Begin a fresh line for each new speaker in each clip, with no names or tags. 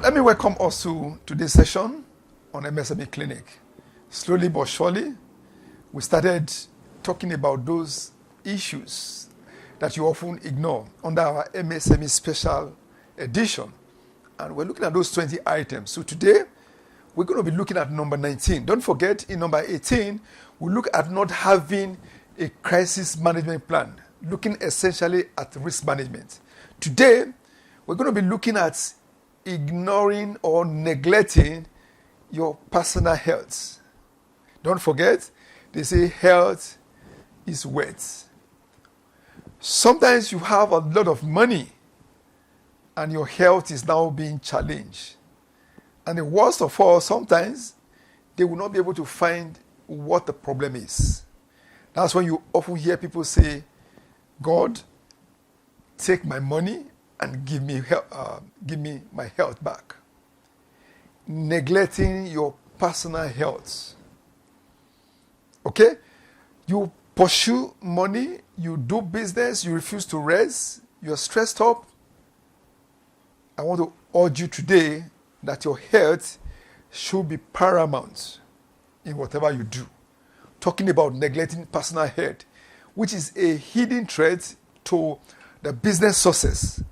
Let me welcome us to today's session on MSME Clinic. Slowly but surely, we started talking about those issues that you often ignore under our MSME special edition. And we're looking at those 20 items. So today, we're going to be looking at number 19. Don't forget, in number 18, we look at not having a crisis management plan, looking essentially at risk management. Today, we're going to be looking at ignoring or neglecting your personal health. Don't forget, they say health is wealth. Sometimes you have a lot of money and your health is now being challenged. And the worst of all, sometimes they will not be able to find what the problem is. That's when you often hear people say, God, take my money and give me my health back. Neglecting your personal health. Okay? You pursue money, you do business, you refuse to rest, you're stressed up. I want to urge you today that your health should be paramount in whatever you do. Talking about neglecting personal health, which is a hidden threat to the business success.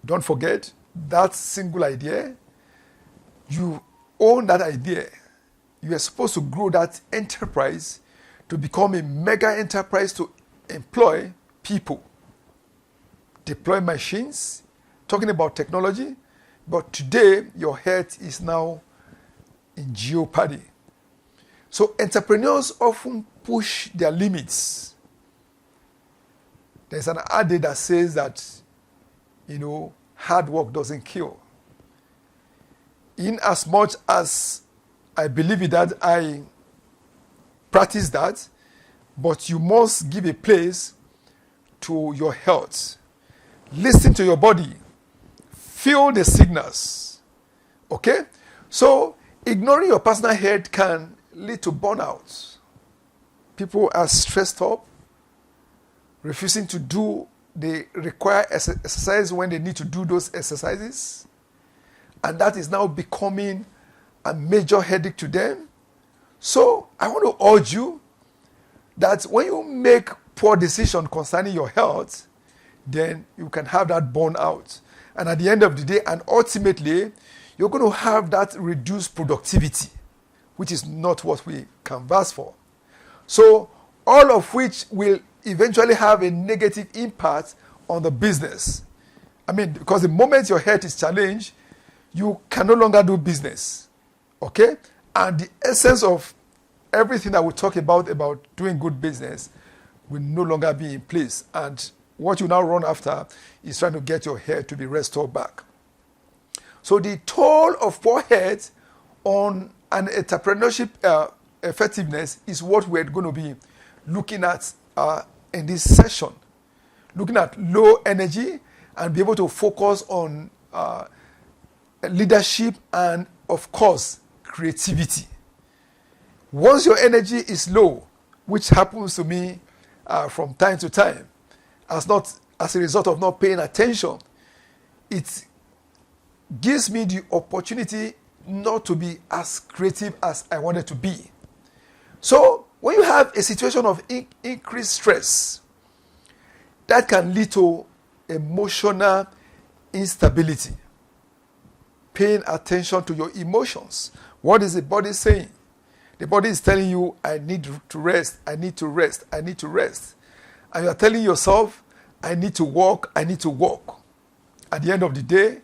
Don't forget that single idea. You own that idea. You are supposed to grow that enterprise to become a mega enterprise to employ people, deploy machines, talking about technology. But today, your health is now in jeopardy. So entrepreneurs often push their limits. There's an adage that says that, hard work doesn't kill. In as much as I believe in that, I practice that, but you must give a place to your health. Listen to your body. Feel the signals. Okay? So, ignoring your personal health can lead to burnout. People are stressed up, refusing to do the required exercise when they need to do those exercises. And that is now becoming a major headache to them. So, I want to urge you that when you make poor decisions concerning your health, then you can have that burnout. And at the end of the day, and ultimately, you're going to have that reduced productivity, which is not what we canvass for. So, all of which will eventually have a negative impact on the business. Because the moment your health is challenged, you can no longer do business. Okay? And the essence of everything that we talk about doing good business will no longer be in place. And what you now run after is trying to get your health to be restored back. So the toll of poor health on an entrepreneurship effectiveness is what we're going to be looking at in this session. Looking at low energy and be able to focus on leadership and, of course, creativity. Once your energy is low, which happens to me from time to time, as a result of not paying attention, it gives me the opportunity not to be as creative as I wanted to be. So, when you have a situation of increased stress, that can lead to emotional instability. Paying attention to your emotions. What is the body saying? The body is telling you, I need to rest, I need to rest, I need to rest. And you are telling yourself, I need to walk, I need to walk. At the end of the day,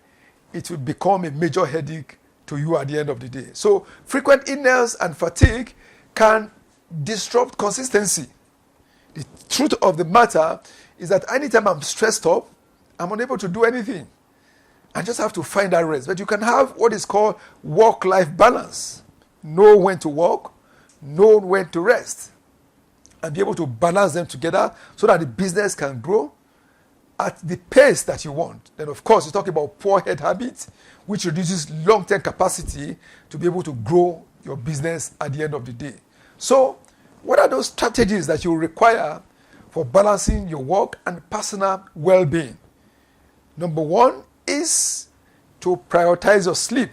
it will become a major headache to you at the end of the day. So, frequent illness and fatigue can disrupt consistency. The truth of the matter is that anytime I'm stressed up, I'm unable to do anything. I just have to find that rest. But you can have what is called work-life balance. Know when to work, know when to rest, and be able to balance them together so that the business can grow at the pace that you want. Then, of course, you talk about poor health habits, which reduces long-term capacity to be able to grow your business at the end of the day. So, what are those strategies that you require for balancing your work and personal well-being? Number one is to prioritize your sleep.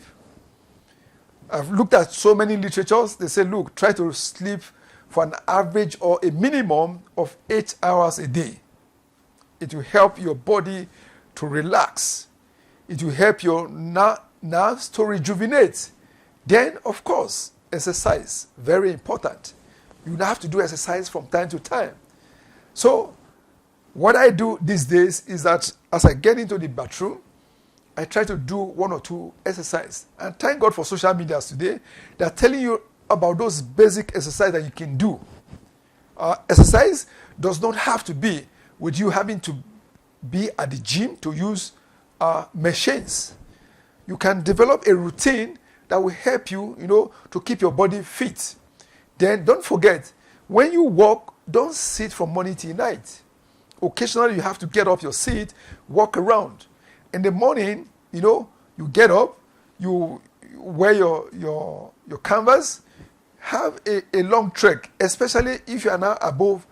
I've looked at so many literatures. They say, look, try to sleep for an average or a minimum of 8 hours a day. It will help your body to relax. It will help your nerves to rejuvenate. Then, of course, exercise, very important. You have to do exercise from time to time. So, what I do these days is that as I get into the bathroom, I try to do 1 or 2 exercises. And thank God for social media today. They are telling you about those basic exercises that you can do. Exercise does not have to be with you having to be at the gym to use machines. You can develop a routine that will help you, to keep your body fit. Then don't forget, when you walk, don't sit from morning till night. Occasionally, you have to get off your seat, walk around. In the morning, you get up, you wear your canvas, have a long trek, especially if you are now above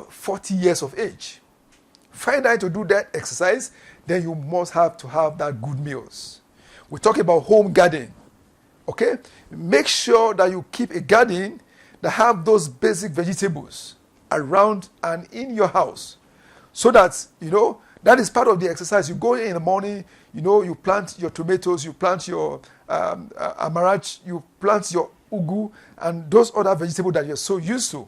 40 years of age. Find out to do that exercise, then you must have to have that good meals. We talk about home garden. Okay? Make sure that you keep a garden that have those basic vegetables around and in your house. So that, that is part of the exercise. You go in the morning, you plant your tomatoes, you plant your amaranth, you plant your ugu, and those other vegetables that you're so used to.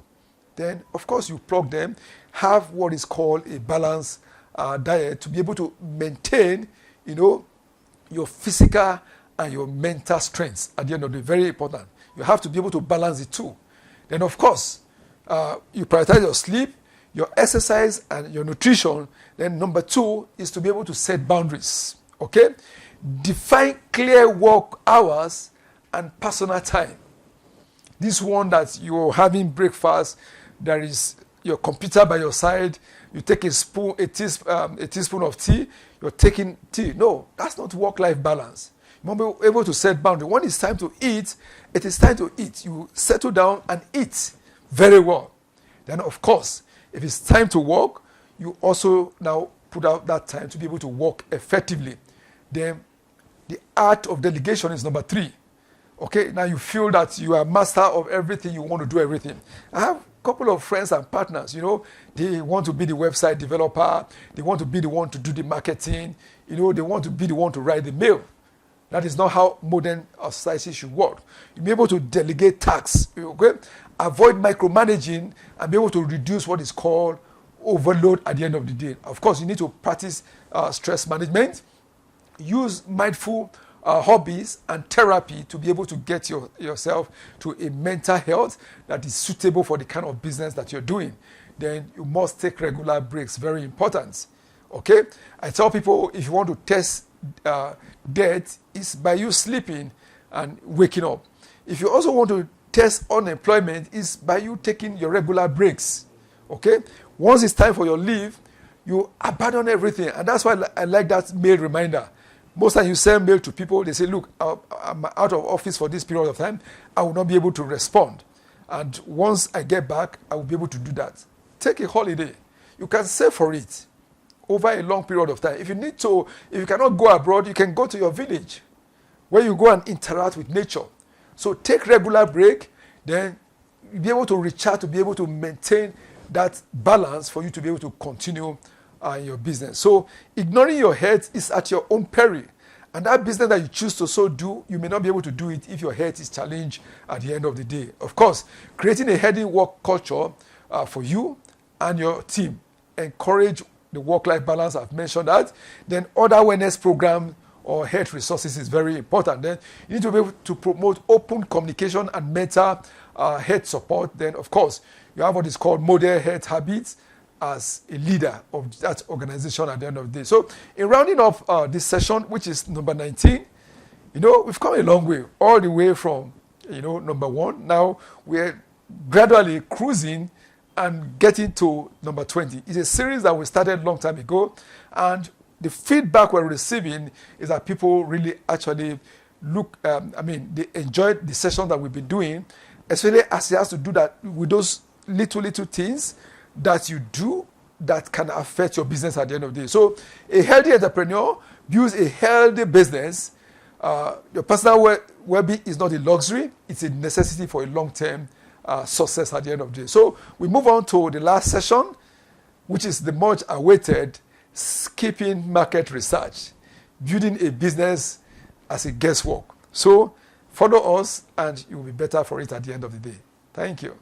Then, of course, you plug them, have what is called a balanced diet to be able to maintain, your physical and your mental strengths at the end of the day. Very important. You have to be able to balance the two. Then, of course, you prioritize your sleep, your exercise, and your nutrition. Then number 2 is to be able to set boundaries. Okay? Define clear work hours and personal time. This one that you're having breakfast, there is your computer by your side, you take a teaspoon of tea, you're taking tea. No, that's not work-life balance. You must be able to set boundaries. When it's time to eat, it is time to eat. You settle down and eat very well. Then, of course, if it's time to work, you also now put out that time to be able to work effectively. Then, the art of delegation is number 3. Okay, now you feel that you are master of everything, you want to do everything. I have a couple of friends and partners, they want to be the website developer, they want to be the one to do the marketing, they want to be the one to write the mail. That is not how modern society should work. You'll be able to delegate tasks, okay? Avoid micromanaging and be able to reduce what is called overload at the end of the day. Of course, you need to practice stress management, use mindful hobbies and therapy to be able to get yourself to a mental health that is suitable for the kind of business that you're doing. Then you must take regular breaks, very important. Okay? I tell people if you want to test death, it's by you sleeping and waking up. If you also want to test unemployment, it's by you taking your regular breaks. Okay? Once it's time for your leave, you abandon everything. And that's why I like that mail reminder. Most times you send mail to people, they say, look, I'm out of office for this period of time. I will not be able to respond. And once I get back, I will be able to do that. Take a holiday. You can save for it over a long period of time. If you cannot go abroad, you can go to your village where you go and interact with nature. So take regular break, then you'll be able to recharge, to be able to maintain that balance for you to be able to continue your business. So ignoring your health is at your own peril. And that business that you choose to so do, you may not be able to do it if your health is challenged at the end of the day. Of course, creating a healthy work culture for you and your team. Encourage the work-life balance, I've mentioned that. Then other awareness programs or health resources is very important. Then you need to be able to promote open communication and mental health support. Then, of course, you have what is called model health habits as a leader of that organization at the end of the day. So in rounding up this session, which is number 19, we've come a long way, all the way from, number 1. Now we're gradually cruising and getting to number 20. It's a series that we started a long time ago, and the feedback we're receiving is that people really actually they enjoyed the session that we've been doing, especially as it has to do that with those little things that you do that can affect your business at the end of the day. So a healthy entrepreneur builds a healthy business Your personal well-being is not a luxury, it's a necessity for a long-term success at the end of the day. So we move on to the last session, which is the much awaited skipping market research, building a business as a guesswork. So follow us and you will be better for it at the end of the day. Thank you.